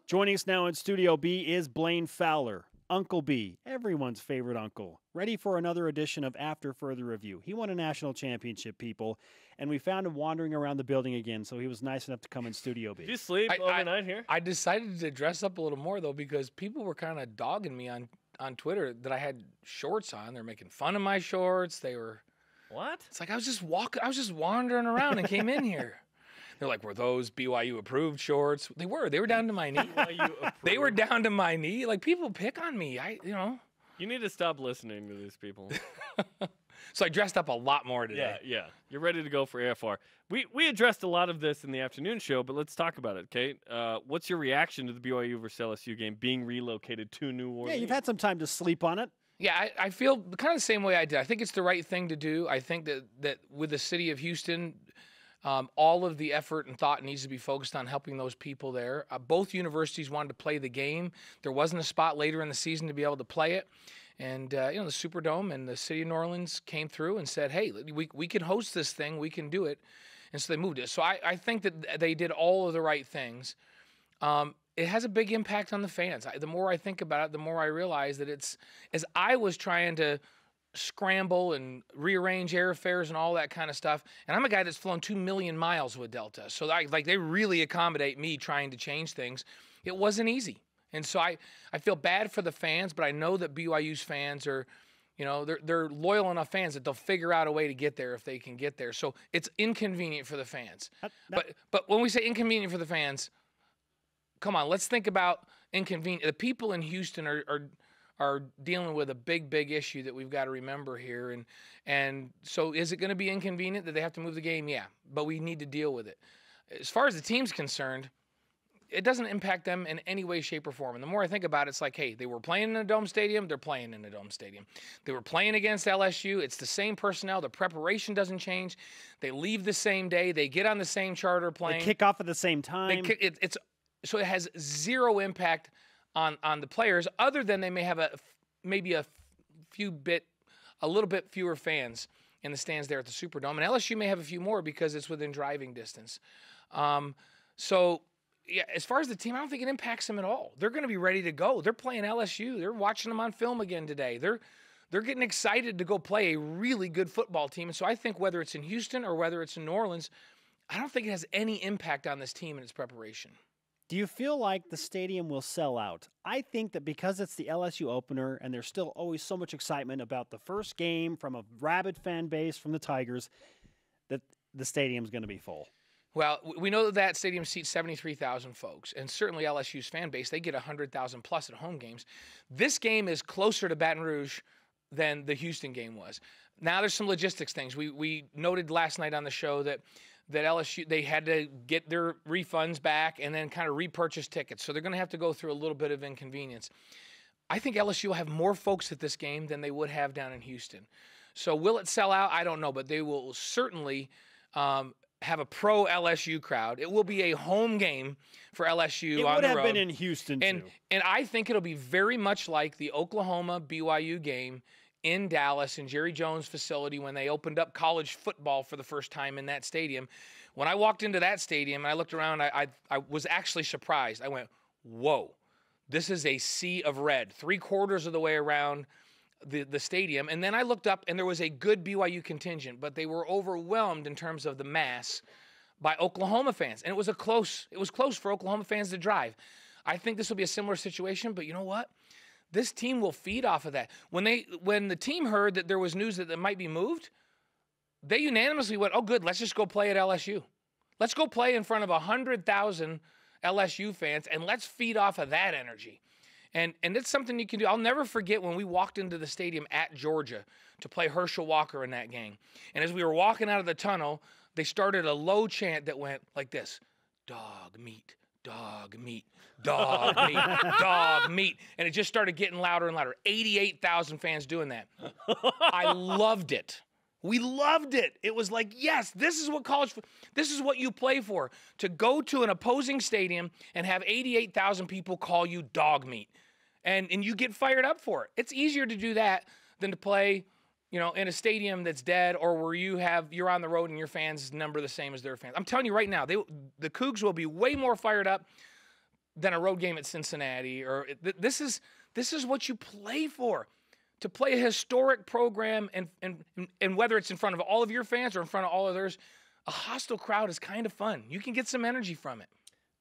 Joining us now in Studio B is Blaine Fowler, Uncle B, everyone's favorite uncle, ready for another edition of After Further Review. He won a national championship, people, and we found him wandering around the building again, so he was nice enough to come in Studio B. Did you sleep overnight here? I decided to dress up a little more, though, because people were kind of dogging me on Twitter that I had shorts on. They're making fun of my shorts. They were... What? It's like I was just wandering around and came in here. They're like, were those BYU approved shorts? They were down to my knee. They were down to my knee. Like, people pick on me. You need to stop listening to these people. So I dressed up a lot more today. Yeah. You're ready to go for AFR. We addressed a lot of this in the afternoon show, but let's talk about it, Kate. What's your reaction to the BYU versus LSU game being relocated to New Orleans? Yeah, you've had some time to sleep on it. Yeah, I feel kind of the same way I did. I think it's the right thing to do. I think that with the city of Houston, all of the effort and thought needs to be focused on helping those people there. Both universities wanted to play the game. There wasn't a spot later in the season to be able to play it. And, the Superdome and the city of New Orleans came through and said, hey, we can host this thing. We can do it. And so they moved it. So I think that they did all of the right things. It has a big impact on the fans. The more I think about it, the more I realize that it's, as I was trying to scramble and rearrange airfares and all that kind of stuff, and I'm a guy that's flown 2 million miles with Delta, so they really accommodate me trying to change things. It wasn't easy. And so I feel bad for the fans, but I know that BYU's fans are, they're loyal enough fans that they'll figure out a way to get there if they can get there. So it's inconvenient for the fans. But when we say inconvenient for the fans, come on, let's think about inconvenient. The people in Houston are dealing with a big issue that we've got to remember here. And so is it going to be inconvenient that they have to move the game? Yeah, but we need to deal with it. As far as the team's concerned, it doesn't impact them in any way, shape, or form. And the more I think about it, it's like, hey, they were playing in a dome stadium, they're playing in a dome stadium. They were playing against LSU, it's the same personnel, the preparation doesn't change. They leave the same day, they get on the same charter plane. They kick off at the same time. So it has zero impact on the players, other than they may have maybe a little bit fewer fans in the stands there at the Superdome. And LSU may have a few more because it's within driving distance. Yeah, as far as the team, I don't think it impacts them at all. They're going to be ready to go. They're playing LSU. They're watching them on film again today. They're getting excited to go play a really good football team. And so I think whether it's in Houston or whether it's in New Orleans, I don't think it has any impact on this team and its preparation. Do you feel like the stadium will sell out? I think that because it's the LSU opener and there's still always so much excitement about the first game from a rabid fan base from the Tigers, that the stadium's going to be full. Well, we know that stadium seats 73,000 folks, and certainly LSU's fan base, they get 100,000 plus at home games. This game is closer to Baton Rouge than the Houston game was. Now there's some logistics things. We noted last night on the show that LSU, they had to get their refunds back and then kind of repurchase tickets. So they're going to have to go through a little bit of inconvenience. I think LSU will have more folks at this game than they would have down in Houston. So will it sell out? I don't know, but they will certainly have a pro LSU crowd. It will be a home game for LSU on the road. It would have been in Houston, too. And I think it'll be very much like the Oklahoma BYU game in Dallas in Jerry Jones' facility when they opened up college football for the first time in that stadium. When I walked into that stadium and I looked around, I was actually surprised. I went, whoa, this is a sea of red, 3/4 of the way around the stadium. And then I looked up and there was a good BYU contingent, but they were overwhelmed in terms of the mass by Oklahoma fans. And it was close for Oklahoma fans to drive. I think this will be a similar situation, but you know what? This team will feed off of that. When the team heard that there was news that it might be moved, they unanimously went, oh good, let's just go play at LSU. Let's go play in front of 100,000 LSU fans and let's feed off of that energy. And it's something you can do. I'll never forget when we walked into the stadium at Georgia to play Herschel Walker in that game. And as we were walking out of the tunnel, they started a low chant that went like this: dog meat, dog meat, dog meat, dog meat. And it just started getting louder and louder. 88,000 fans doing that. I loved it. We loved it. It was like, yes, this is what you play for, to go to an opposing stadium and have 88,000 people call you dog meat. And you get fired up for it. It's easier to do that than to play, in a stadium that's dead or where you're on the road and your fans number the same as their fans. I'm telling you right now, the Cougs will be way more fired up than a road game at Cincinnati. Or this is what you play for, to play a historic program, and whether it's in front of all of your fans or in front of all others, a hostile crowd is kind of fun. You can get some energy from it.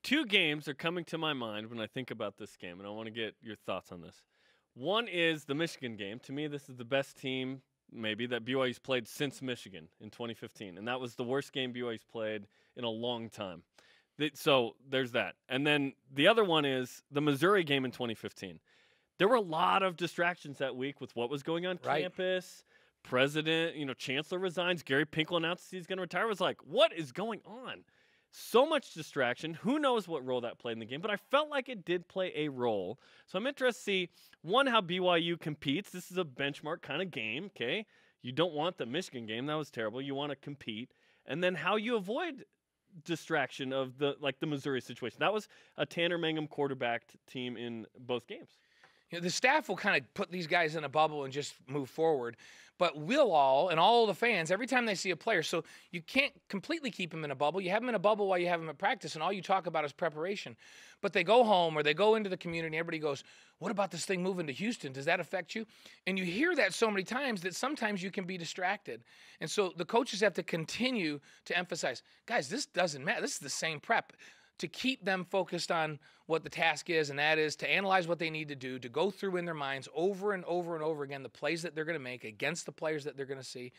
2 games are coming to my mind when I think about this game, and I want to get your thoughts on this. One is the Michigan game. To me, this is the best team maybe that BYU's played since Michigan in 2015, and that was the worst game BYU's played in a long time. So there's that. And then the other one is the Missouri game in 2015. There were a lot of distractions that week with what was going on campus. President, Chancellor resigns. Gary Pinkel announces he's going to retire. It was like, what is going on? So much distraction. Who knows what role that played in the game, but I felt like it did play a role. So I'm interested to see, one, how BYU competes. This is a benchmark kind of game, okay? You don't want the Michigan game. That was terrible. You want to compete. And then how you avoid distraction of the Missouri situation. That was a Tanner Mangum quarterbacked team in both games. The staff will kind of put these guys in a bubble and just move forward. But we'll all, and all the fans, every time they see a player, so you can't completely keep them in a bubble. You have them in a bubble while you have them at practice, and all you talk about is preparation. But they go home or they go into the community, and everybody goes, what about this thing moving to Houston? Does that affect you? And you hear that so many times that sometimes you can be distracted. And so the coaches have to continue to emphasize, guys, this doesn't matter. This is the same prep, to keep them focused on what the task is, and that is to analyze what they need to do, to go through in their minds over and over and over again the plays that they're going to make against the players that they're going to see,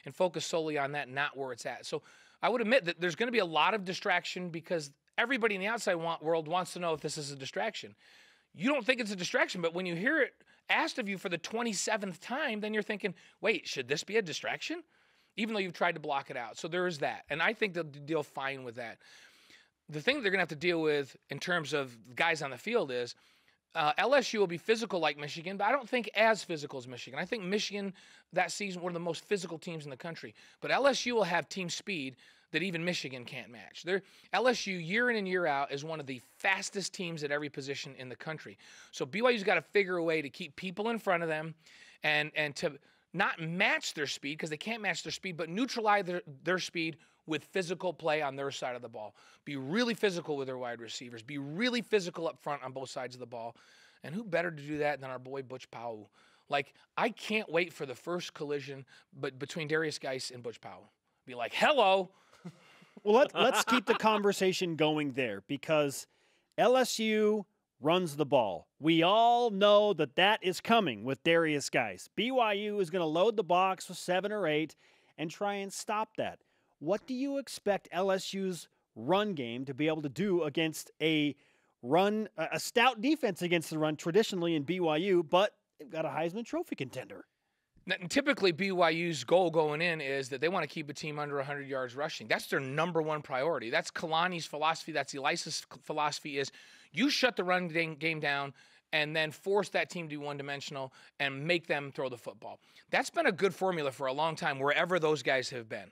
and focus solely on that, not where it's at. So I would admit that there's going to be a lot of distraction because everybody in the outside world wants to know if this is a distraction. You don't think it's a distraction, but when you hear it asked of you for the 27th time, then you're thinking, wait, should this be a distraction? Even though you've tried to block it out. So there is that, and I think they'll deal fine with that. The thing that they're going to have to deal with in terms of guys on the field is LSU will be physical like Michigan, but I don't think as physical as Michigan. I think Michigan that season one of the most physical teams in the country. But LSU will have team speed that even Michigan can't match. LSU year in and year out is one of the fastest teams at every position in the country. So BYU's got to figure a way to keep people in front of them and to not match their speed, because they can't match their speed, but neutralize their speed with physical play on their side of the ball. Be really physical with their wide receivers. Be really physical up front on both sides of the ball. And who better to do that than our boy Butch Powell? Like, I can't wait for the first collision between Darius Geis and Butch Powell. Be like, hello. Well, let's keep the conversation going there, because LSU runs the ball. We all know that is coming with Darius Geis. BYU is going to load the box with 7 or 8 and try and stop that. What do you expect LSU's run game to be able to do against a stout defense against the run traditionally in BYU, but they've got a Heisman Trophy contender? Now, typically, BYU's goal going in is that they want to keep a team under 100 yards rushing. That's their number one priority. That's Kalani's philosophy. That's Elias's philosophy, is you shut the run game down and then force that team to be one-dimensional and make them throw the football. That's been a good formula for a long time wherever those guys have been.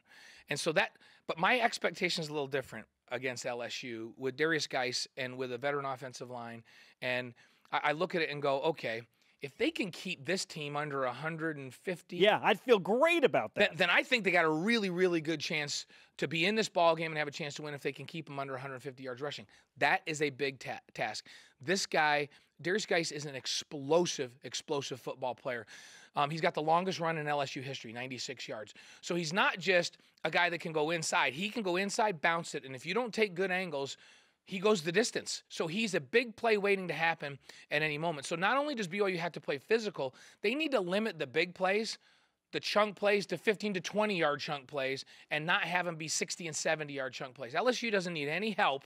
And so but my expectation is a little different against LSU with Darius Geis and with a veteran offensive line. And I look at it and go, okay, if they can keep this team under 150. Yeah, I'd feel great about that. Then I think they got a really, really good chance to be in this ball game and have a chance to win if they can keep them under 150 yards rushing. That is a big task. This guy, Darius Geis, is an explosive football player. He's got the longest run in LSU history, 96 yards. So he's not just a guy that can go inside. He can go inside, bounce it, and if you don't take good angles, he goes the distance. So he's a big play waiting to happen at any moment. So not only does BYU have to play physical, they need to limit the big plays, the chunk plays, to 15 to 20-yard chunk plays, and not have them be 60 and 70-yard chunk plays. LSU doesn't need any help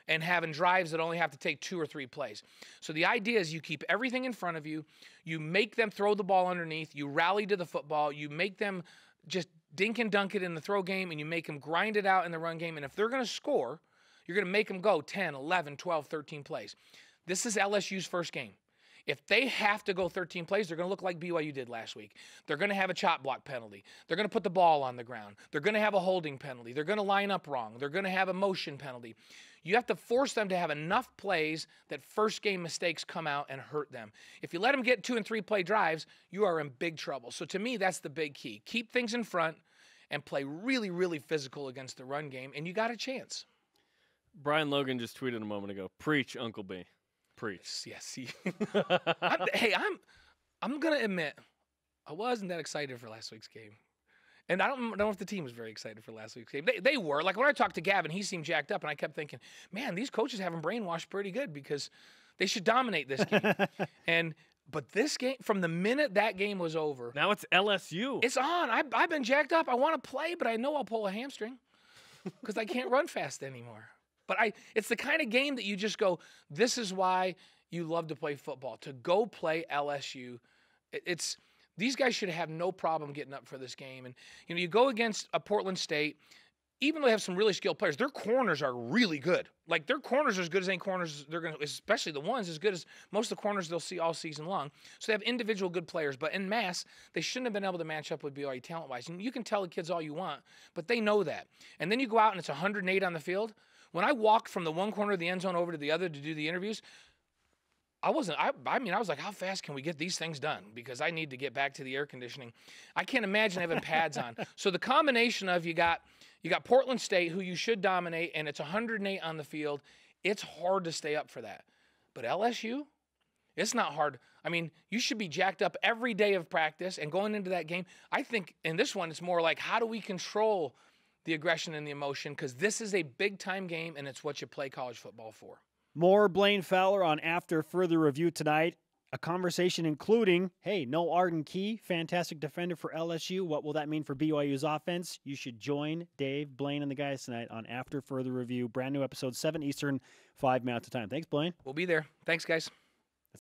and having drives that only have to take 2 or 3 plays. So the idea is you keep everything in front of you, you make them throw the ball underneath, you rally to the football, you make them just dink and dunk it in the throw game, and you make them grind it out in the run game. And if they're going to score, you're going to make them go 10, 11, 12, 13 plays. This is LSU's first game. If they have to go 13 plays, they're going to look like BYU did last week. They're going to have a chop block penalty. They're going to put the ball on the ground. They're going to have a holding penalty. They're going to line up wrong. They're going to have a motion penalty. You have to force them to have enough plays that first game mistakes come out and hurt them. If you let them get 2 and 3 play drives, you are in big trouble. So to me, that's the big key. Keep things in front and play really, really physical against the run game, and you got a chance. Brian Logan just tweeted a moment ago. Preach, Uncle B. Preach. Yes. See, I'm gonna admit, I wasn't that excited for last week's game. And I don't know if the team was very excited for last week's game. They were. Like, when I talked to Gavin, he seemed jacked up, and I kept thinking, man, these coaches have him brainwashed pretty good because they should dominate this game. But this game, from the minute that game was over. Now it's LSU. It's on. I've been jacked up. I want to play, but I know I'll pull a hamstring because I can't run fast anymore. But it's the kind of game that you just go, this is why you love to play football, to go play LSU. These guys should have no problem getting up for this game. And, you go against a Portland State, even though they have some really skilled players, their corners are really good. Like, their corners are as good as any corners they're going to, especially the ones as good as most of the corners they'll see all season long. So they have individual good players, but en masse, they shouldn't have been able to match up with BYU talent-wise. And you can tell the kids all you want, but they know that. And then you go out and it's 108 on the field. When I walked from the one corner of the end zone over to the other to do the interviews, I was like, how fast can we get these things done? Because I need to get back to the air conditioning. I can't imagine having pads on. So the combination of you got Portland State, who you should dominate, and it's 108 on the field. It's hard to stay up for that. But LSU, it's not hard. I mean, you should be jacked up every day of practice and going into that game. I think in this one, it's more like, how do we control the aggression and the emotion? Because this is a big-time game, and it's what you play college football for. More Blaine Fowler on After Further Review tonight. A conversation including, hey, no Arden Key, fantastic defender for LSU. What will that mean for BYU's offense? You should join Dave, Blaine, and the guys tonight on After Further Review. Brand new episode, 7 Eastern, 5 Mountain Time. Thanks, Blaine. We'll be there. Thanks, guys.